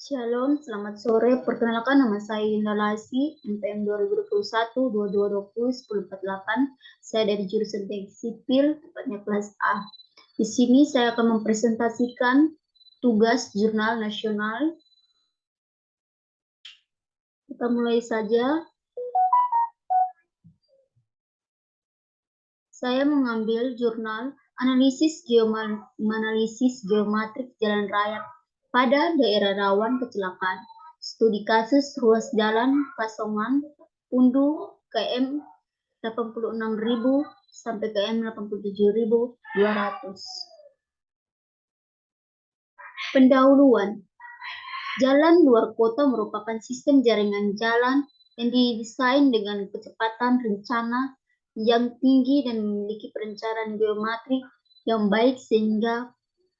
Shalom, selamat sore. Perkenalkan nama saya Yunda Lasi, NPM 2021-2220-1048. Saya dari jurusan Teknik Sipil, tepatnya kelas A. Di sini saya akan mempresentasikan tugas jurnal nasional. Kita mulai saja. Saya mengambil jurnal analisis geometrik jalan raya pada daerah rawan kecelakaan. Studi kasus ruas jalan Kasongan, Pundu, KM 86.000 sampai KM 87.200. Pendahuluan. Jalan luar kota merupakan sistem jaringan jalan yang didesain dengan kecepatan rencana yang tinggi dan memiliki perencanaan geometrik yang baik sehingga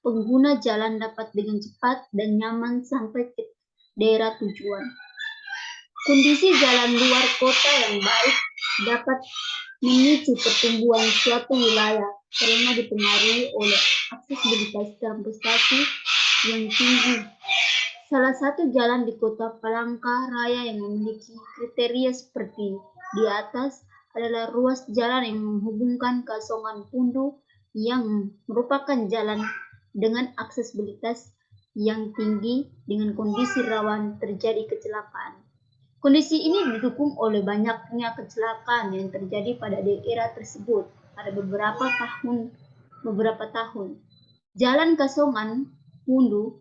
pengguna jalan dapat dengan cepat dan nyaman sampai ke daerah tujuan. Kondisi jalan luar kota yang baik dapat memicu pertumbuhan suatu wilayah karena dipengaruhi oleh aksesibilitas transportasi yang tinggi. Salah satu jalan di kota Palangka Raya yang memiliki kriteria seperti di atas adalah ruas jalan yang menghubungkan Kasongan Pundu yang merupakan jalan dengan aksesibilitas yang tinggi dengan kondisi rawan terjadi kecelakaan. Kondisi ini didukung oleh banyaknya kecelakaan yang terjadi pada daerah tersebut pada beberapa tahun. Jalan Kasongan Pundu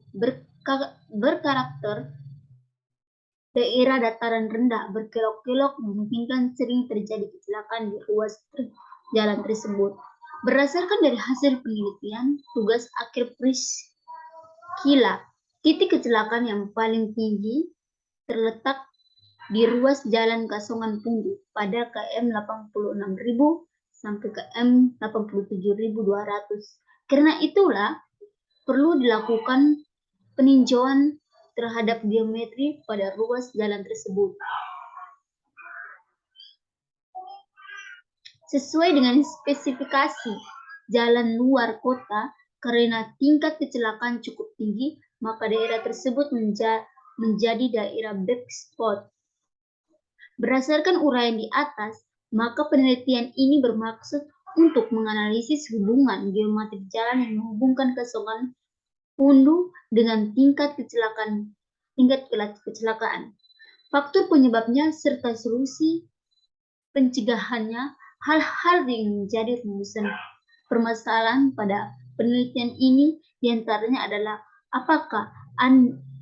berkarakter daerah dataran rendah berkelok-kelok memungkinkan sering terjadi kecelakaan di ruas jalan tersebut. Berdasarkan dari hasil penelitian tugas akhir Priskila, titik kecelakaan yang paling tinggi terletak di ruas jalan Kasongan Pundu pada KM 86.000 sampai KM 87.200. Karena itulah perlu dilakukan peninjauan terhadap geometri pada ruas jalan tersebut. Sesuai dengan spesifikasi jalan luar kota, karena tingkat kecelakaan cukup tinggi, maka daerah tersebut menjadi daerah black spot. Berdasarkan uraian di atas, maka penelitian ini bermaksud untuk menganalisis hubungan geometrik jalan yang menghubungkan Kasongan Pundu dengan tingkat kecelakaan, faktor penyebabnya serta solusi pencegahannya. Hal-hal yang menjadi rumusan permasalahan pada penelitian ini diantaranya adalah apakah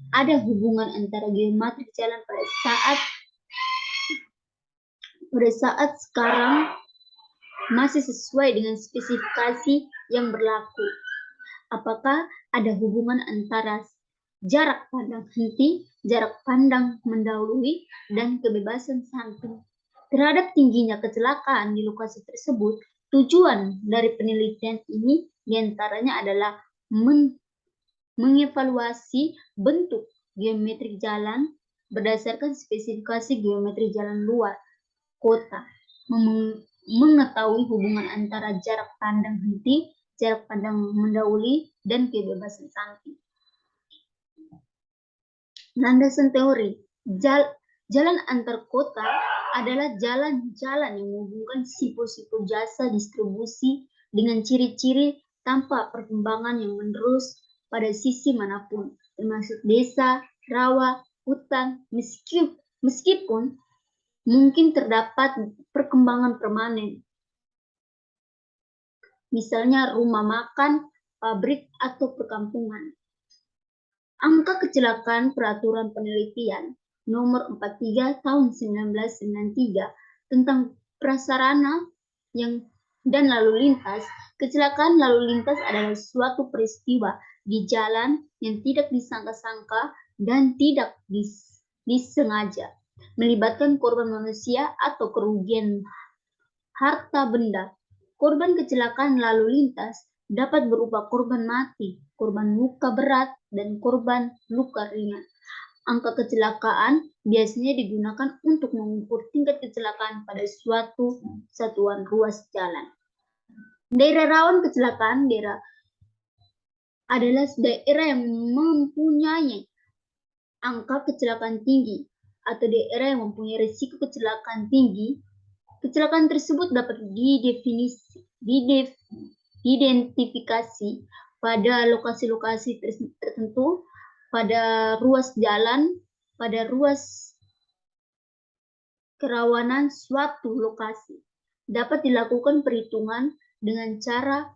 ada hubungan antara geometrik jalan pada saat sekarang masih sesuai dengan spesifikasi yang berlaku. Apakah ada hubungan antara jarak pandang henti, jarak pandang mendahului, dan kebebasan samping terhadap tingginya kecelakaan di lokasi tersebut? Tujuan dari penelitian ini diantaranya adalah mengevaluasi bentuk geometrik jalan berdasarkan spesifikasi geometri jalan luar kota, mengetahui hubungan antara jarak pandang henti, jarak pandang mendahului, dan kebebasan samping. Landasan teori, jalan antar kota adalah jalan-jalan yang menghubungkan sipo-sipo jasa distribusi dengan ciri-ciri tanpa perkembangan yang menerus pada sisi manapun, termasuk desa, rawa, hutan, meskipun mungkin terdapat perkembangan permanen, misalnya rumah makan, pabrik, atau perkampungan. Angka kecelakaan peraturan penelitian nomor 43 tahun 1993 tentang prasarana dan lalu lintas. Kecelakaan lalu lintas adalah suatu peristiwa di jalan yang tidak disangka-sangka dan tidak disengaja, melibatkan korban manusia atau kerugian harta benda. Korban kecelakaan lalu lintas dapat berupa korban mati, korban luka berat, dan korban luka ringan. Angka kecelakaan biasanya digunakan untuk mengukur tingkat kecelakaan pada suatu satuan ruas jalan. Daerah rawan kecelakaan adalah daerah yang mempunyai angka kecelakaan tinggi atau daerah yang mempunyai risiko kecelakaan tinggi, kecelakaan tersebut dapat diidentifikasi pada lokasi-lokasi tertentu, pada ruas jalan, pada ruas kerawanan suatu lokasi. Dapat dilakukan perhitungan dengan cara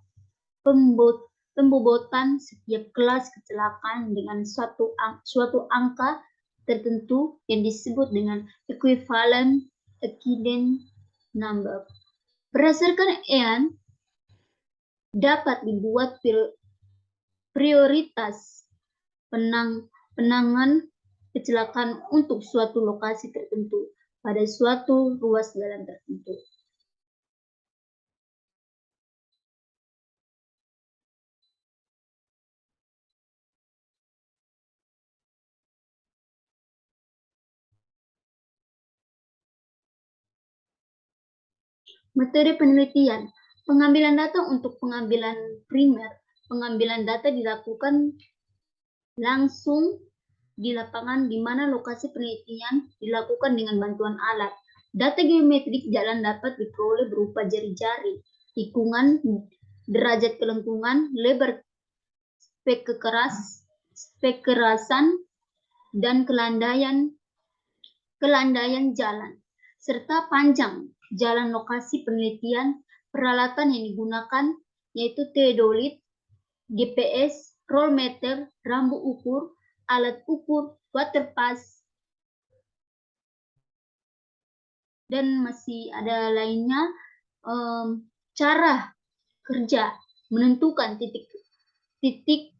pembobotan setiap kelas kecelakaan dengan suatu angka tertentu yang disebut dengan equivalent accident number. Berdasarkan EAN, dapat dibuat prioritas penanganan kecelakaan untuk suatu lokasi tertentu pada suatu ruas jalan tertentu. Metode penelitian. Pengambilan data untuk pengambilan primer. Pengambilan data dilakukan langsung di lapangan di mana lokasi penelitian dilakukan dengan bantuan alat. Data geometrik jalan dapat diperoleh berupa jari-jari, tikungan, derajat kelengkungan, lebar spek kerasan, dan kelandaian jalan, serta panjang jalan lokasi penelitian. Peralatan yang digunakan yaitu teodolit, GPS, rollmeter, rambu ukur, alat ukur, waterpass, dan masih ada lainnya. Cara kerja menentukan titik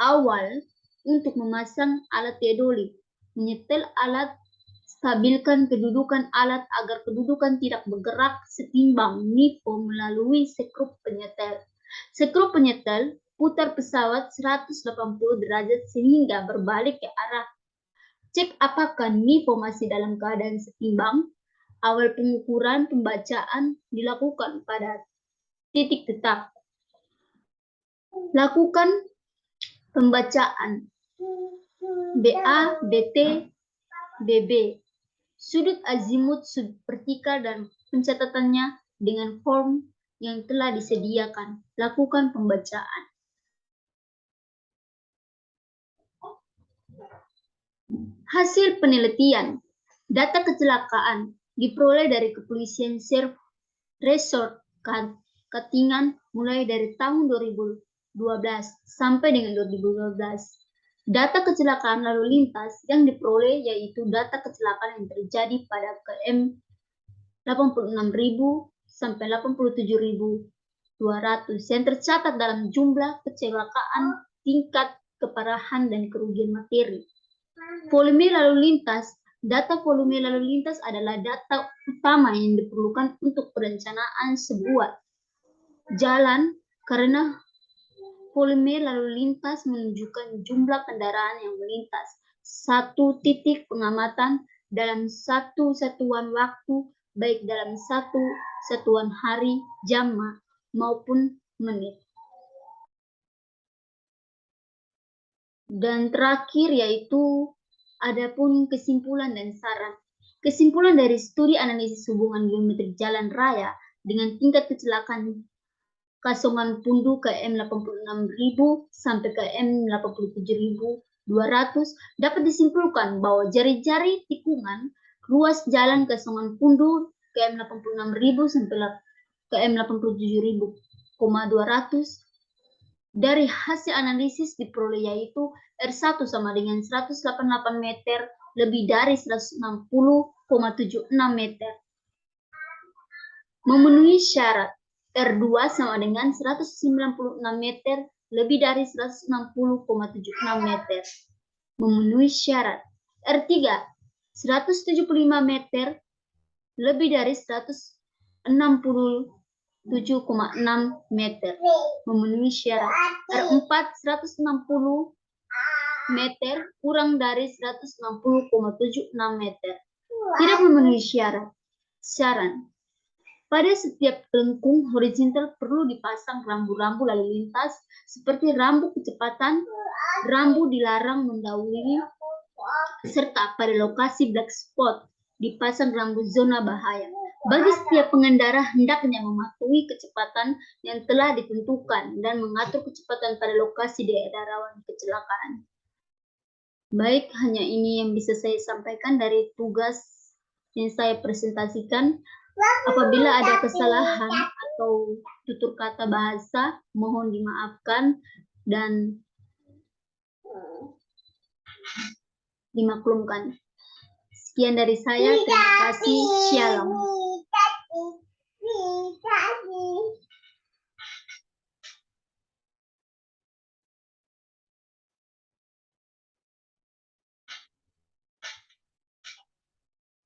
awal untuk memasang alat teodolit, menyetel alat, stabilkan kedudukan alat agar kedudukan tidak bergerak setimbang NIFO melalui skrup penyetel. Skrup penyetel putar pesawat 180 derajat sehingga berbalik ke arah. Cek apakah NIFO masih dalam keadaan setimbang. Awal pengukuran pembacaan dilakukan pada titik tetap. Lakukan pembacaan BA, BT, BB, sudut azimut, sudut vertikal, dan pencatatannya dengan form yang telah disediakan. Lakukan pembacaan. Hasil penelitian. Data kecelakaan diperoleh dari Kepolisian Resort Katingan mulai dari tahun 2012 sampai dengan 2012. Data kecelakaan lalu lintas yang diperoleh yaitu data kecelakaan yang terjadi pada KM 86.000 sampai 87.200 yang tercatat dalam jumlah kecelakaan, tingkat keparahan, dan kerugian materi. Volume lalu lintas. Data volume lalu lintas adalah data utama yang diperlukan untuk perencanaan sebuah jalan karena volume lalu lintas menunjukkan jumlah kendaraan yang melintas satu titik pengamatan dalam satu satuan waktu, baik dalam satu satuan hari, jam, maupun menit. Dan terakhir yaitu adapun kesimpulan dan saran. Kesimpulan dari studi analisis hubungan geometrik jalan raya dengan tingkat kecelakaan kasongan pundu KM 86.000 sampai KM 87.200 dapat disimpulkan bahwa jari-jari tikungan ruas jalan kasongan pundu KM 86.000 sampai KM 87.200 dari hasil analisis diperoleh yaitu R1 sama dengan 188 meter lebih dari 160,76 meter. Memenuhi syarat. R2 sama dengan 196 meter lebih dari 160,76 meter. Memenuhi syarat. R3 175 meter lebih dari 167,6 meter. Memenuhi syarat. R4 160 meter kurang dari 160,76 meter. Tidak memenuhi syarat. Saran. Pada setiap lengkung horizontal perlu dipasang rambu-rambu lalu lintas seperti rambu kecepatan, rambu dilarang mendahului, serta pada lokasi black spot dipasang rambu zona bahaya. Bagi setiap pengendara hendaknya mematuhi kecepatan yang telah ditentukan dan mengatur kecepatan pada lokasi daerah rawan kecelakaan. Baik, hanya ini yang bisa saya sampaikan dari tugas yang saya presentasikan. Apabila ada kesalahan atau tutur kata bahasa, mohon dimaafkan dan dimaklumkan. Sekian dari saya, terima kasih. Shalom.